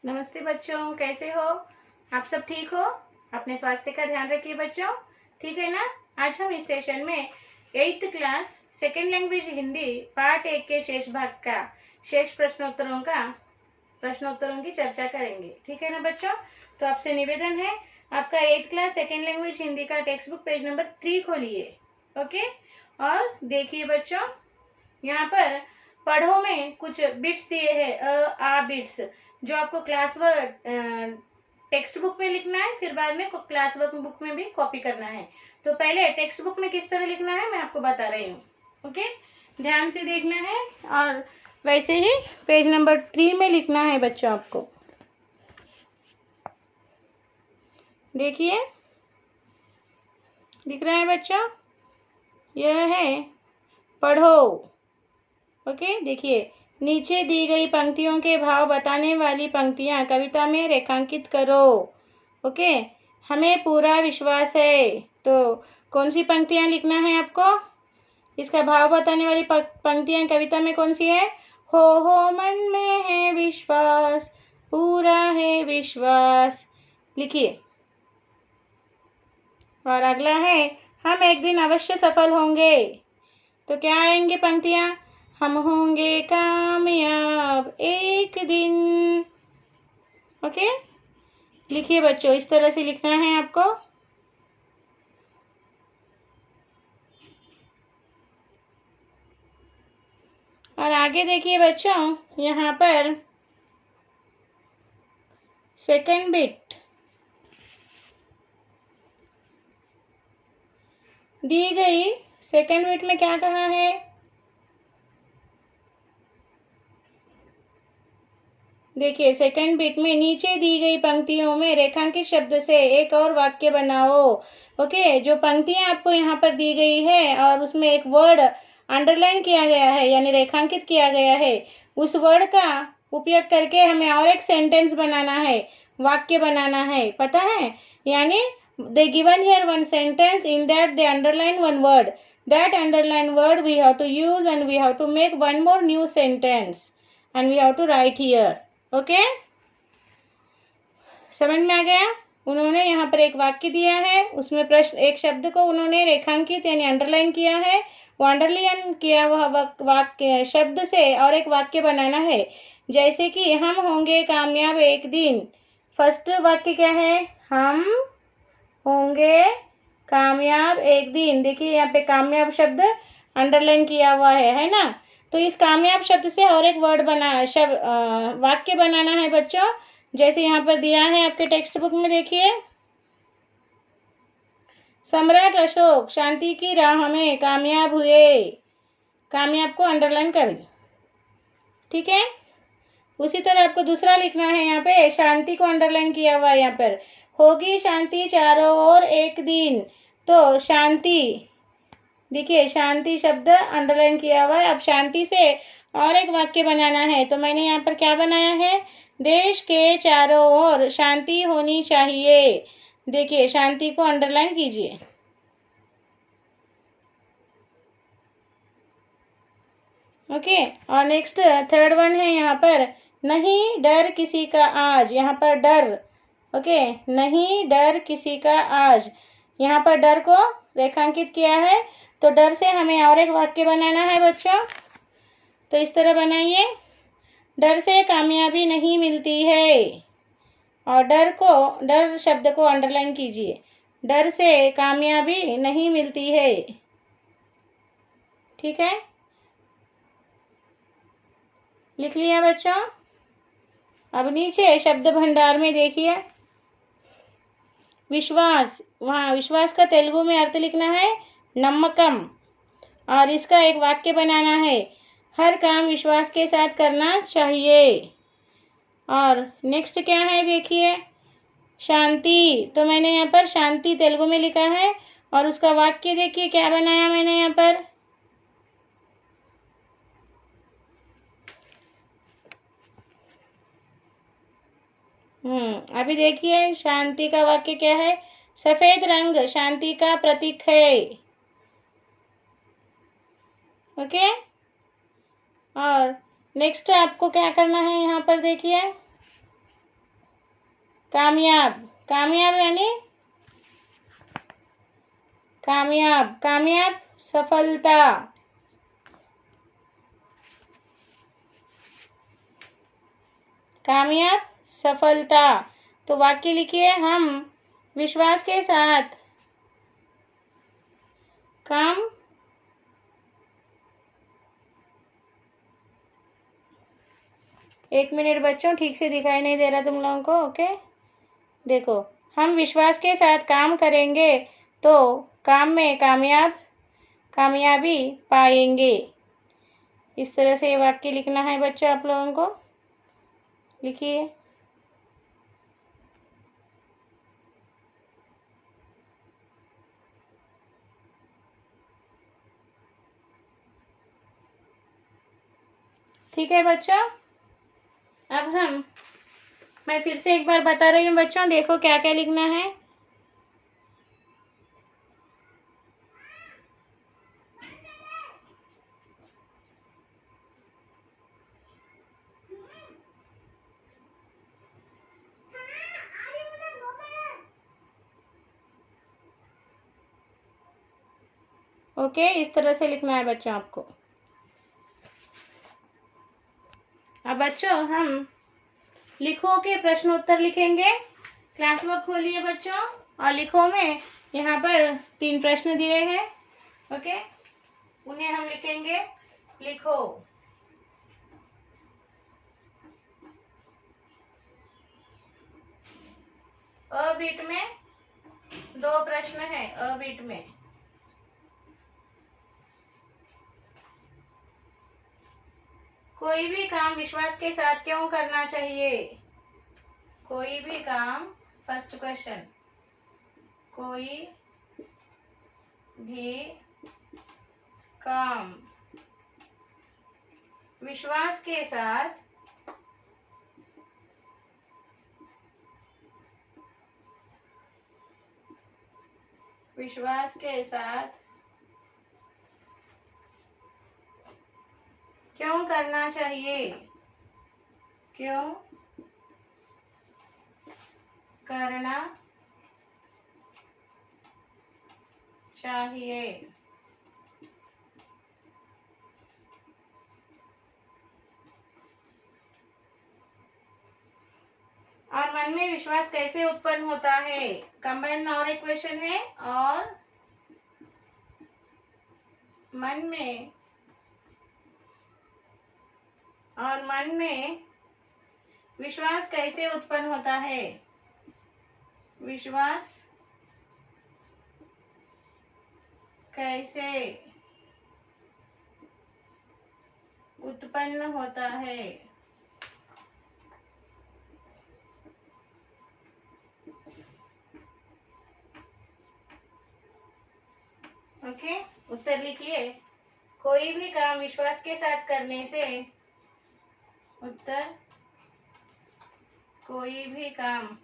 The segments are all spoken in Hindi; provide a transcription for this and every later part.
नमस्ते बच्चों, कैसे हो? आप सब ठीक हो? अपने स्वास्थ्य का ध्यान रखिए बच्चों, ठीक है ना? आज हम इस सेशन में 8th class second language Hindi part 1 के शेष भाग का शेष प्रश्नोत्तरों की चर्चा करेंगे, ठीक है ना बच्चों? तो आपसे निवेदन है, आपका 8th class second language Hindi का टेक्स्ट बुक पेज नंबर 3 खोलिए। ओके, और देखिए बच्चों, यहाँ पर पढ़ो में कुछ बिट्स दिए हैं, आ बिट्स, जो आपको क्लास वर्क टेक्स्ट बुक में लिखना है, फिर बाद में क्लास वर्क बुक में भी कॉपी करना है। तो पहले टेक्स्ट बुक में किस तरह लिखना है मैं आपको बता रही हूँ। ओके, ध्यान से देखना है, और वैसे ही पेज नंबर 3 में लिखना है बच्चों आपको। देखिए, दिख रहा है बच्चों? यह है पढ़ो। ओके, देखिए, नीचे दी गई पंक्तियों के भाव बताने वाली पंक्तियां कविता में रेखांकित करो। ओके, हमें पूरा विश्वास है। तो कौन सी पंक्तियां लिखना है आपको? इसका भाव बताने वाली पंक्तियां कविता में कौन सी है? हो मन में है विश्वास, पूरा है विश्वास, लिखिए। और अगला है, हम एक दिन अवश्य सफल होंगे। तो क्या आएंगे पंक्तियां? हम होंगे कामयाब एक दिन। ओके, लिखिए बच्चों, इस तरह से लिखना है आपको। और आगे देखिए बच्चों, यहाँ पर सेकंड बिट दी गई। सेकंड बिट में क्या कहा है? देखिए, सेकंड बिट में नीचे दी गई पंक्तियों में रेखांकित शब्द से एक और वाक्य बनाओ। ओके, जो पंक्तियां आपको यहाँ पर दी गई है और उसमें एक वर्ड अंडरलाइन किया गया है यानी रेखांकित किया गया है, उस वर्ड का उपयोग करके हमें और एक सेंटेंस बनाना है, वाक्य बनाना है, पता है? यानी they given here one sentence, in that they underline one word. That underline word we have to use and we have to make one more new sentence and we have to write here. Okay, समझ में आ गया? उन्होंने यहाँ पर एक वाक्य दिया है, उसमें प्रश्न, एक शब्द को उन्होंने रेखांकित यानी अंडरलाइन किया है। वो अंडरलाइन किया हुआ वाक्य शब्द से और एक वाक्य बनाना है। जैसे कि हम होंगे कामयाब एक दिन। फर्स्ट वाक्य क्या है? हम होंगे कामयाब एक दिन। देखिए, यहाँ पे कामयाब शब्द अंडरलाइन किया हुआ है ना? तो इस कामयाब शब्द से और एक वर्ड वाक्य बनाना है बच्चों, जैसे यहाँ पर दिया है आपके टेक्स्ट बुक में। देखिए, सम्राट अशोक शांति की राह में कामयाब हुए। कामयाब को अंडरलाइन करें, ठीक है? उसी तरह आपको दूसरा लिखना है, यहाँ पे शांति को अंडरलाइन किया हुआ है। यहाँ पर होगी शांति चारों ओर एक दिन। तो शांति, देखिए, शांति शब्द अंडरलाइन किया हुआ है। अब शांति से और एक वाक्य बनाना है, तो मैंने यहाँ पर क्या बनाया है? देश के चारों ओर शांति होनी चाहिए। देखिए, शांति को अंडरलाइन कीजिए। ओके, और नेक्स्ट थर्ड वन है यहाँ पर, नहीं डर किसी का आज। यहाँ पर डर, ओके, नहीं डर किसी का आज, यहाँ पर डर को रेखांकित किया है। तो डर से हमें और एक वाक्य बनाना है बच्चों, तो इस तरह बनाइए। डर से कामयाबी नहीं मिलती है, और डर शब्द को अंडरलाइन कीजिए। डर से कामयाबी नहीं मिलती है, ठीक है? लिख लिया बच्चों? अब नीचे शब्द भंडार में देखिए, विश्वास, वहाँ विश्वास का तेलुगु में अर्थ लिखना है नम्मकम, और इसका एक वाक्य बनाना है, हर काम विश्वास के साथ करना चाहिए। और नेक्स्ट क्या है? देखिए, शांति, तो मैंने यहाँ पर शांति तेलुगु में लिखा है, और उसका वाक्य देखिए क्या बनाया मैंने यहाँ पर। अभी देखिए, शांति का वाक्य क्या है? सफेद रंग शांति का प्रतीक है। ओके, और नेक्स्ट आपको क्या करना है यहाँ पर? देखिए, कामयाब, कामयाब यानी कामयाब, कामयाब सफलता, कामयाब सफलता। तो वाक्य लिखिए, हम विश्वास के साथ काम, एक मिनट बच्चों, ठीक से दिखाई नहीं दे रहा तुम लोगों को। ओके, देखो, हम विश्वास के साथ काम करेंगे तो काम में कामयाबी पाएंगे। इस तरह से ये वाक्य लिखना है बच्चों आप लोगों को। लिखिए। ठीक है बच्चों, अब मैं फिर से एक बार बता रही हूँ बच्चों, देखो क्या क्या लिखना है। ओके, इस तरह से लिखना है बच्चों आपको। अब बच्चों हम लिखो के प्रश्न उत्तर लिखेंगे। क्लास वर्क खोलिए बच्चों और लिखो में यहाँ पर 3 प्रश्न दिए हैं। ओके, उन्हें हम लिखेंगे। लिखो। अ बीट में 2 प्रश्न है। अ बीट में कोई भी काम विश्वास के साथ क्यों करना चाहिए? कोई भी काम, फर्स्ट क्वेश्चन, कोई भी काम विश्वास के साथ क्यों करना चाहिए? क्यों करना चाहिए? और मन में विश्वास कैसे उत्पन्न होता है? कंबाइंड और एक क्वेश्चन है। और मन में विश्वास कैसे उत्पन्न होता है? विश्वास कैसे उत्पन्न होता है? ओके, उत्तर लिखिए। कोई भी काम विश्वास के साथ करने से, उत्तर, कोई भी काम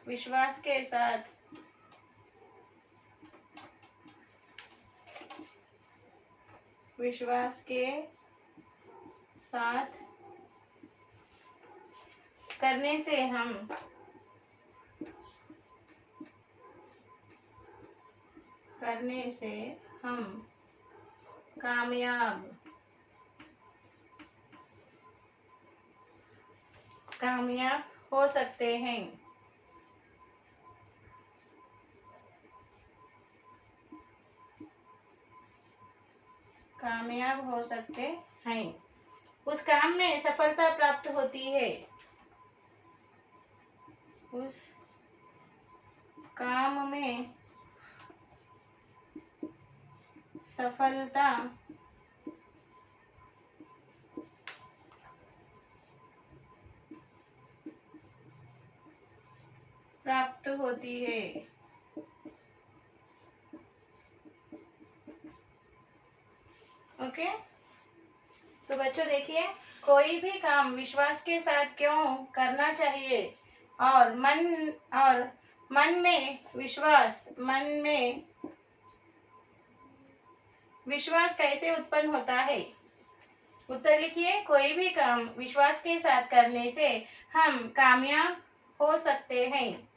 विश्वास के साथ करने से हम कामयाब हो सकते हैं। कामयाब हो सकते हैं। उस काम में सफलता प्राप्त होती है। उस काम में सफलता प्राप्त होती है। ओके, तो बच्चों देखिए, कोई भी काम विश्वास के साथ क्यों करना चाहिए, और मन में विश्वास कैसे उत्पन्न होता है? उत्तर लिखिए। कोई भी काम विश्वास के साथ करने से हम कामयाब हो सकते हैं।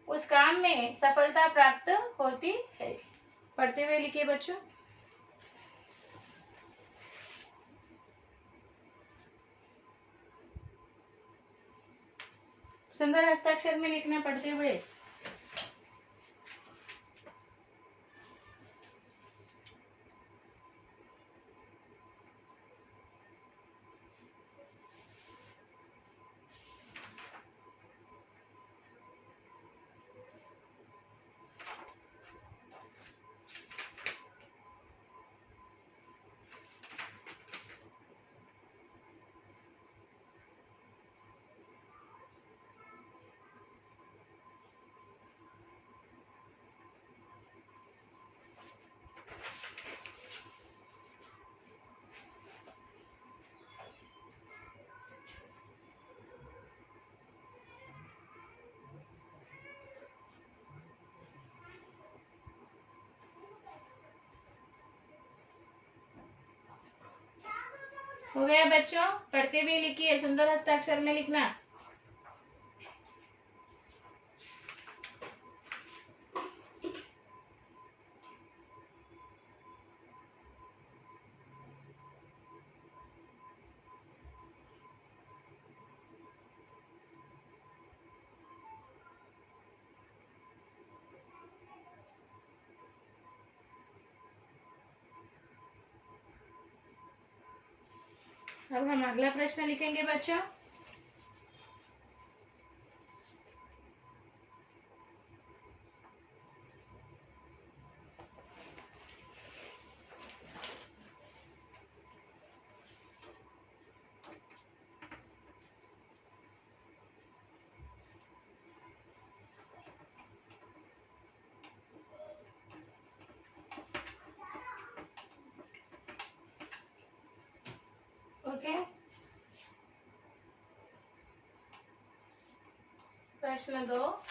उस काम में सफलता प्राप्त होती है। पढ़ते हुए लिखिए बच्चों। सुंदर हस्ताक्षर में लिखना पढ़ते हुए। हो गया बच्चों? पढ़ते हुए लिखिए, सुंदर हस्ताक्षर में लिखना। अब हम अगला प्रश्न लिखेंगे बच्चों। ओके, प्रश्न 2।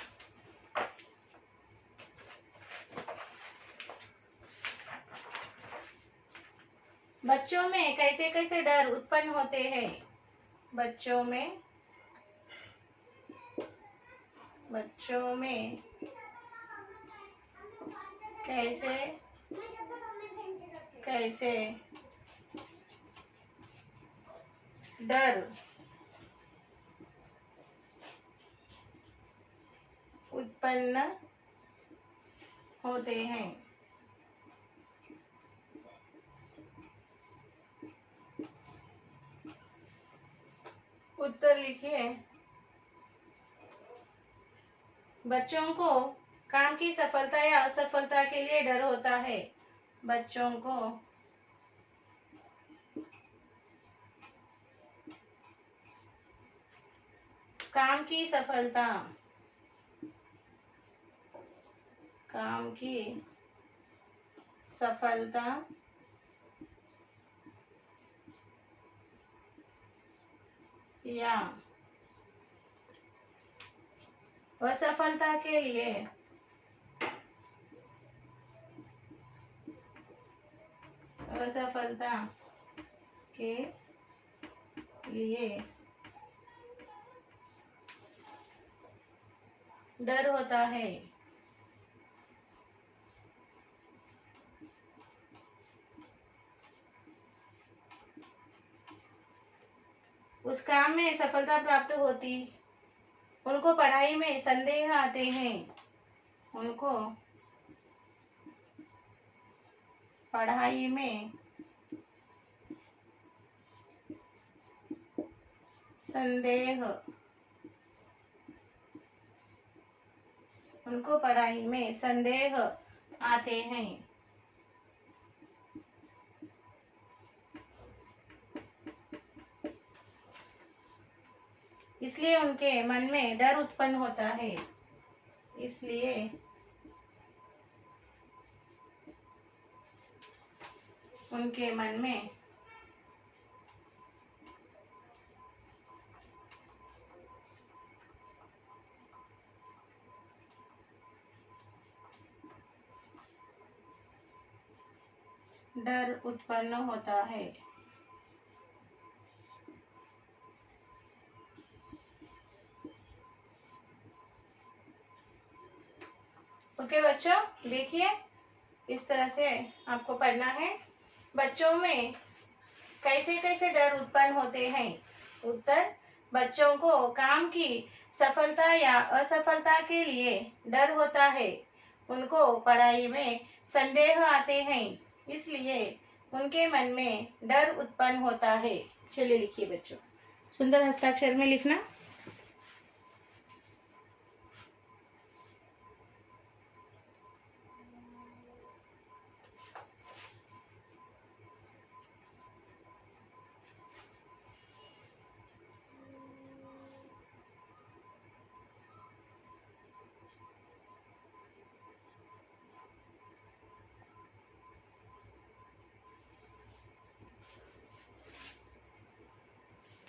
बच्चों में कैसे कैसे डर उत्पन्न होते हैं? बच्चों में कैसे कैसे डर उत्पन्न होते हैं? उत्तर लिखिए। बच्चों को काम की सफलता या असफलता के लिए डर होता है। बच्चों को काम की सफलता या असफलता के लिए डर होता है। उस काम में सफलता प्राप्त होती, उनको पढ़ाई में संदेह आते हैं। उनको पढ़ाई में संदेह आते हैं। इसलिए उनके मन में डर उत्पन्न होता है। उनके मन में डर उत्पन्न होता है। ओके बच्चों, देखिए इस तरह से आपको पढ़ना है। बच्चों में कैसे कैसे डर उत्पन्न होते हैं। उत्तर, बच्चों को काम की सफलता या असफलता के लिए डर होता है। उनको पढ़ाई में संदेह आते हैं, इसलिए उनके मन में डर उत्पन्न होता है। चलिए लिखिए बच्चों, सुंदर हस्ताक्षर में लिखना।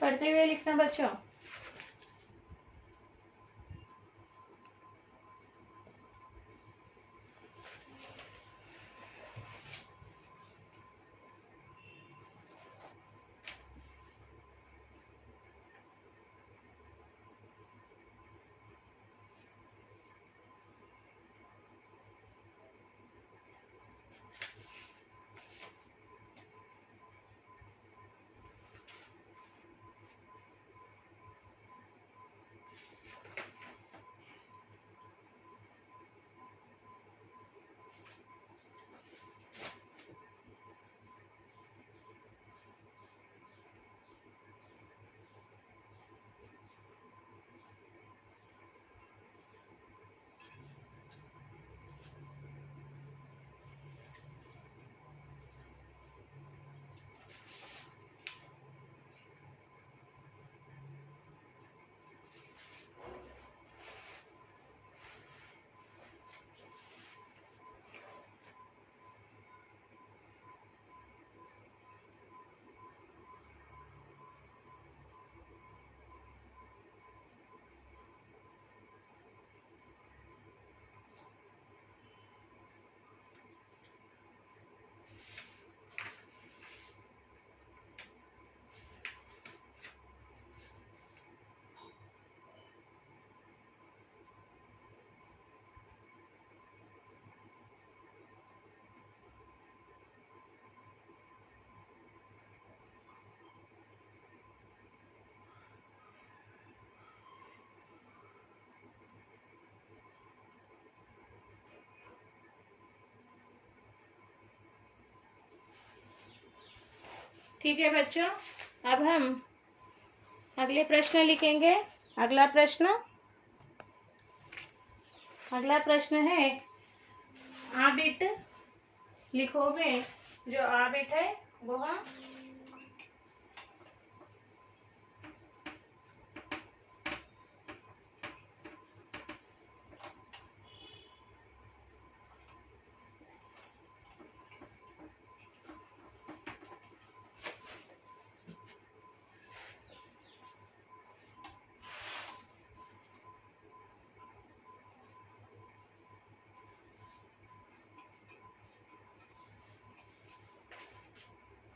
पढ़ते हुए लिखना बच्चों। ठीक है बच्चों, अब हम अगले प्रश्न लिखेंगे। अगला प्रश्न है आबिट। लिखो में जो आबिट है वो हम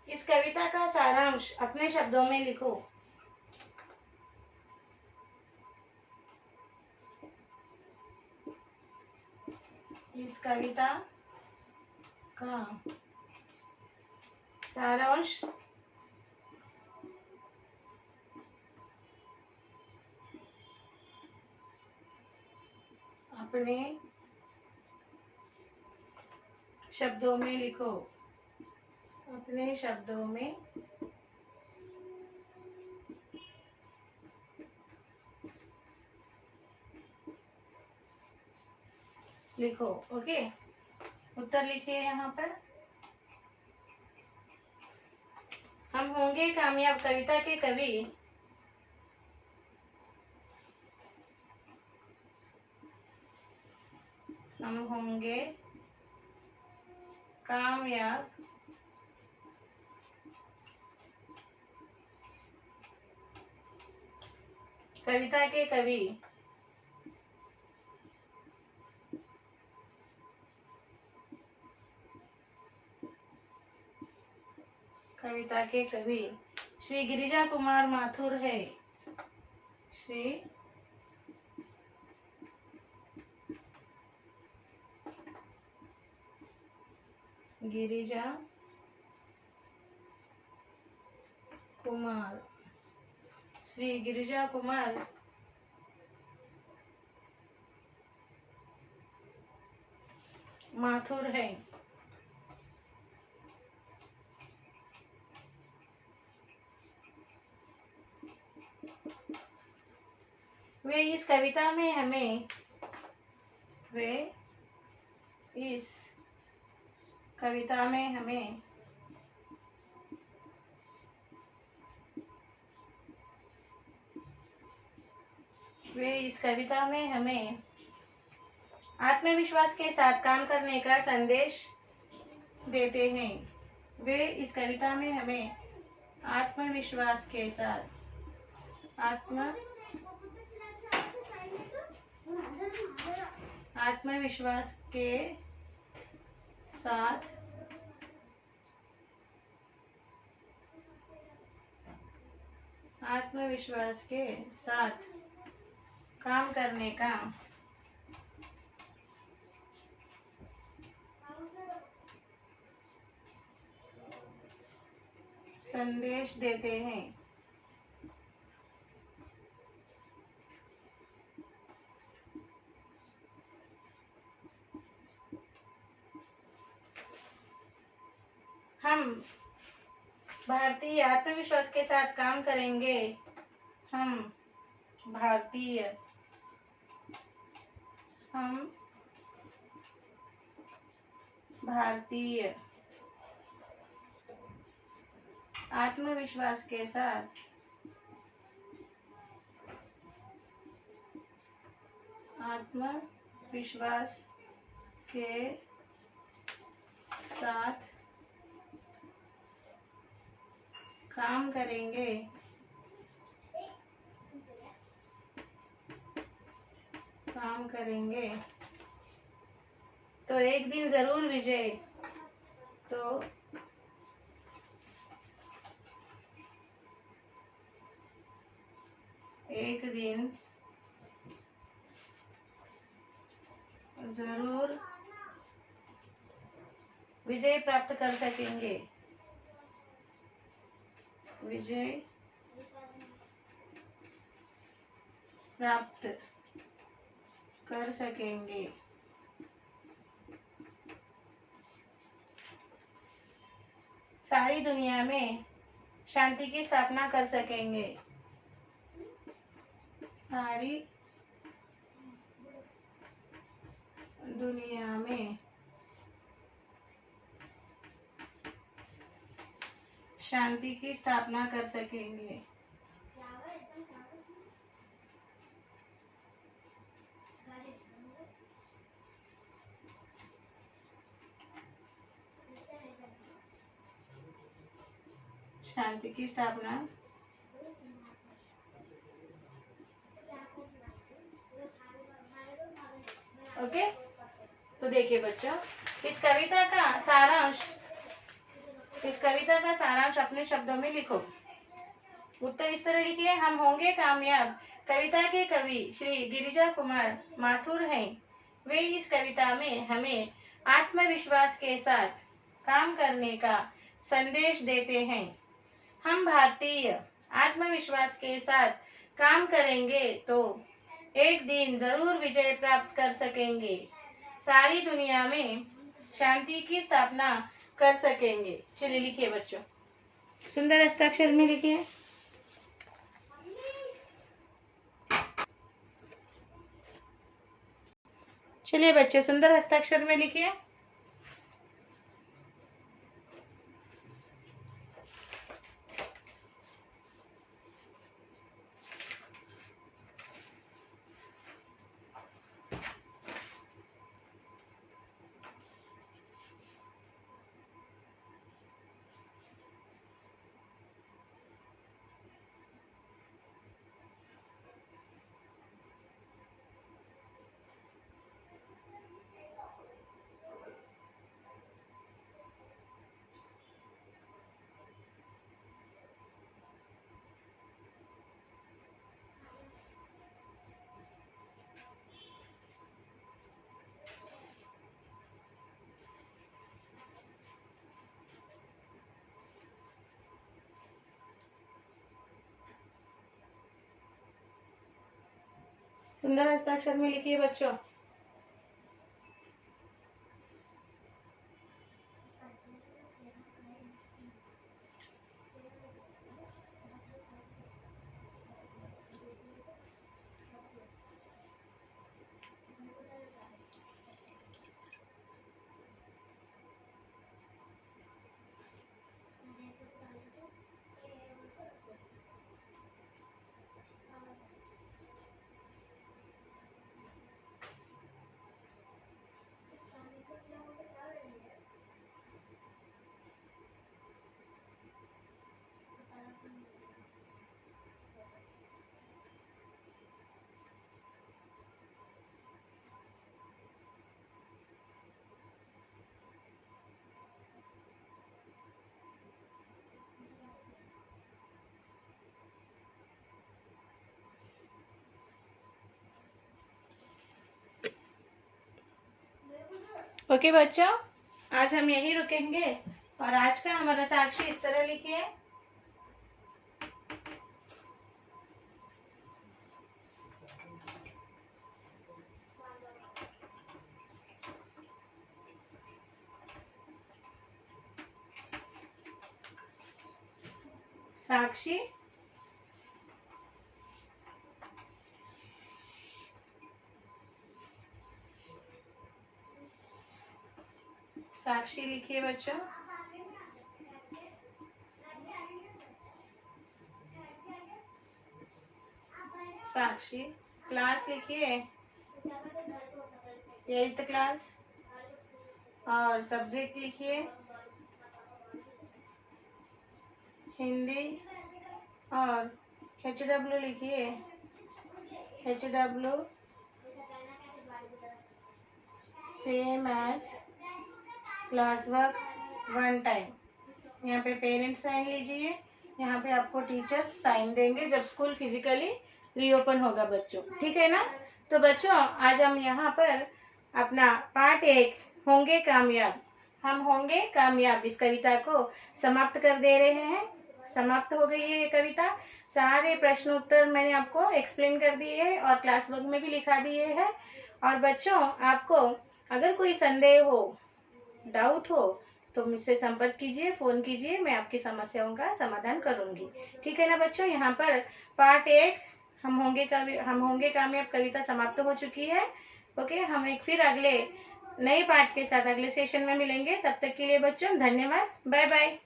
इस कविता का सारांश अपने शब्दों में लिखो। इस कविता का सारांश अपने शब्दों में लिखो। अपने शब्दों में लिखो। ओके, उत्तर लिखिए यहाँ पर। हम होंगे कामयाब कविता के कवि हम होंगे कामयाब कविता के कवि। कविता के कवि श्री गिरिजा कुमार माथुर है। श्री गिरिजा कुमार, श्री गिरिजा कुमार माथुर है। वे इस कविता में हमें वे इस कविता में हमें वे इस कविता में हमें आत्मविश्वास के साथ काम करने का संदेश देते हैं। वे इस कविता में हमें आत्मविश्वास के साथ आत्मविश्वास के साथ काम करने का संदेश देते हैं। हम भारतीय आत्मविश्वास के साथ काम करेंगे। हम भारतीय आत्मविश्वास के साथ काम करेंगे तो एक दिन जरूर विजय प्राप्त कर सकेंगे। सारी दुनिया में शांति की स्थापना कर सकेंगे। सारी दुनिया में शांति की स्थापना कर सकेंगे। शांति की स्थापना ओके। तो देखिए बच्चों, इस कविता का सारांश अपने शब्दों में लिखो। उत्तर इस तरह लिखिए। हम होंगे कामयाब कविता के कवि श्री गिरिजा कुमार माथुर हैं। वे इस कविता में हमें आत्मविश्वास के साथ काम करने का संदेश देते हैं। हम भारतीय आत्मविश्वास के साथ काम करेंगे तो एक दिन जरूर विजय प्राप्त कर सकेंगे। सारी दुनिया में शांति की स्थापना कर सकेंगे। चलिए लिखिए बच्चों, सुंदर हस्ताक्षर में लिखिए। चलिए बच्चे, सुंदर हस्ताक्षर में लिखिए। सुंदर हस्ताक्षर में लिखिए बच्चों। ओके बच्चों, आज हम यही रुकेंगे और आज का हमारा साक्षी इस तरह लिखिए। साक्षी साक्षी लिखिए बच्चों। साक्षी क्लास लिखिए, 8th क्लास। और सब्जेक्ट लिखिए हिंदी। और HW लिखिए, HW same as class work 1 time. यहाँ पे पेरेंट्स साइन लीजिए, यहाँ पे आपको टीचर्स साइन देंगे जब स्कूल फिजिकली रीओपन होगा बच्चों, ठीक है ना। तो बच्चों आज हम यहाँ पर अपना पार्ट 1 होंगे कामयाब, हम होंगे कामयाब, इस कविता को समाप्त कर दे रहे हैं। समाप्त हो गई है ये कविता। सारे प्रश्न उत्तर मैंने आपको एक्सप्लेन कर दिए हैं और क्लास वर्क में भी लिखा दिए हैं। और बच्चों आपको अगर कोई संदेह हो, डाउट हो तो मुझसे संपर्क कीजिए, फोन कीजिए, मैं आपकी समस्याओं का समाधान करूंगी, ठीक है ना बच्चों। यहाँ पर पार्ट 1 हम होंगे कामयाब कविता समाप्त हो चुकी है। ओके, हम एक फिर अगले नए पार्ट के साथ अगले सेशन में मिलेंगे। तब तक के लिए बच्चों धन्यवाद, बाय बाय।